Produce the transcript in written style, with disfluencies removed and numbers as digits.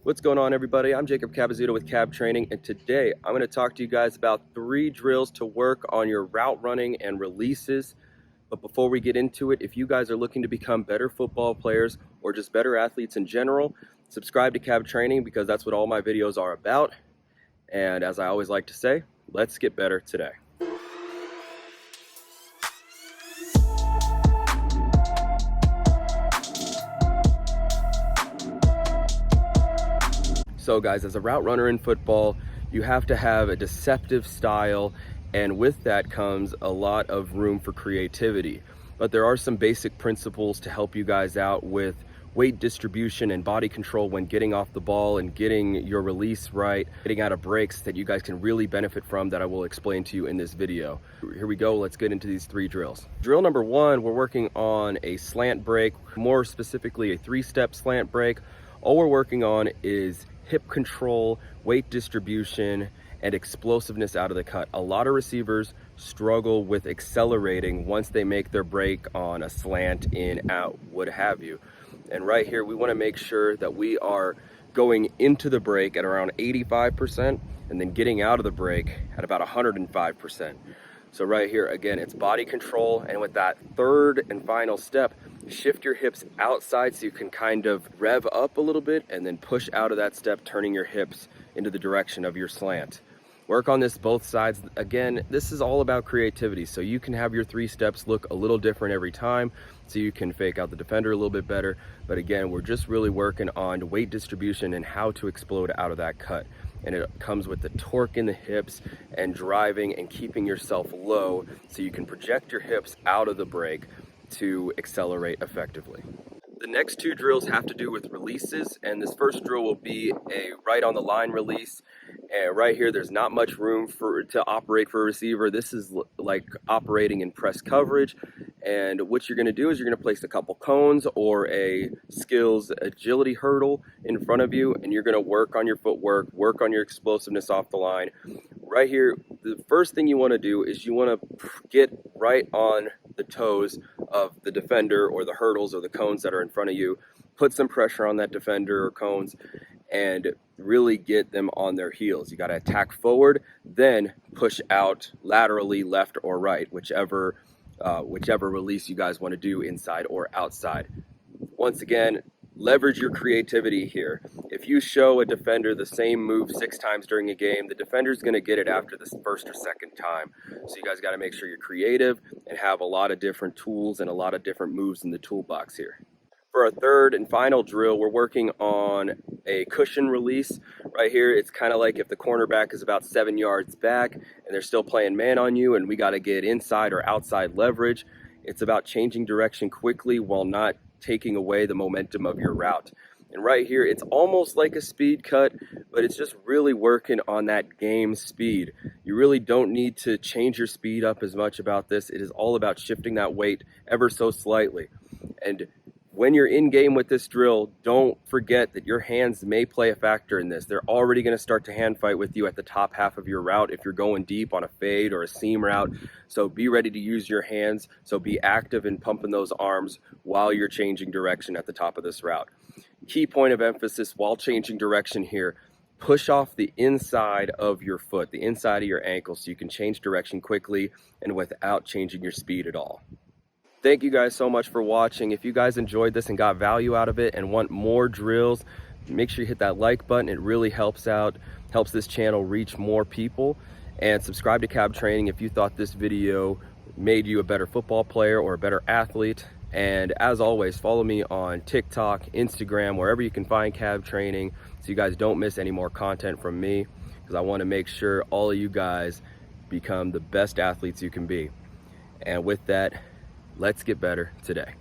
What's going on, everybody? I'm Jacob Cabazito with Cab Training, and today I'm going to talk to you guys about 3 drills to work on your route running and releases. But before we get into it, if you guys are looking to become better football players or just better athletes in general, subscribe to Cab Training because that's what all my videos are about. And as I always like to say, let's get better today. So guys, as a route runner in football, you have to have a deceptive style, and with that comes a lot of room for creativity. But there are some basic principles to help you guys out with weight distribution and body control when getting off the ball and getting your release right, getting out of breaks that you guys can really benefit from that I will explain to you in this video. Here we go, let's get into these 3 drills. Drill number 1, we're working on a slant break, more specifically a 3-step slant break. All we're working on is hip control, weight distribution, and explosiveness out of the cut. A lot of receivers struggle with accelerating once they make their break on a slant, in, out, what have you. And right here, we want to make sure that we are going into the break at around 85% and then getting out of the break at about 105%. So right here, again, it's body control, and with that 3rd and final step, shift your hips outside so you can kind of rev up a little bit and then push out of that step, turning your hips into the direction of your slant. Work on this both sides. Again, this is all about creativity, so you can have your 3 steps look a little different every time, so you can fake out the defender a little bit better. But again, we're just really working on weight distribution and how to explode out of that cut. And it comes with the torque in the hips and driving and keeping yourself low so you can project your hips out of the break to accelerate effectively. The next 2 drills have to do with releases, and this first drill will be a right on the line release. And right here, there's not much room to operate for a receiver. This is like operating in press coverage. And what you're going to do is you're going to place a couple cones or a skills agility hurdle in front of you, and you're going to work on your footwork, work on your explosiveness off the line. Right here, the first thing you want to do is you want to get right on the toes of the defender or the hurdles or the cones that are in front of you. Put some pressure on that defender or cones and really get them on their heels. You got to attack forward, then push out laterally, left or right, whichever release you guys want to do, inside or outside. Once again, leverage your creativity here. If you show a defender the same move 6 times during a game, the defender's going to get it after the 1st or 2nd time. So you guys got to make sure you're creative and have a lot of different tools and a lot of different moves in the toolbox here. For our 3rd and final drill, we're working on a cushion release. Right here, it's kind of like if the cornerback is about 7 yards back and they're still playing man on you and we got to get inside or outside leverage. It's about changing direction quickly while not taking away the momentum of your route. And right here, it's almost like a speed cut, but it's just really working on that game speed. You really don't need to change your speed up as much about this. It is all about shifting that weight ever so slightly. And when you're in game with this drill, don't forget that your hands may play a factor in this. They're already going to start to hand fight with you at the top half of your route if you're going deep on a fade or a seam route. So be ready to use your hands. So be active in pumping those arms while you're changing direction at the top of this route. Key point of emphasis while changing direction here, push off the inside of your foot, the inside of your ankle, so you can change direction quickly and without changing your speed at all. Thank you guys so much for watching. If you guys enjoyed this and got value out of it and want more drills, make sure you hit that like button. It really helps this channel reach more people. And subscribe to Cab Training if you thought this video made you a better football player or a better athlete. And as always, follow me on TikTok, Instagram, wherever you can find Cab Training, so you guys don't miss any more content from me, because I want to make sure all of you guys become the best athletes you can be. And with that, let's get better today.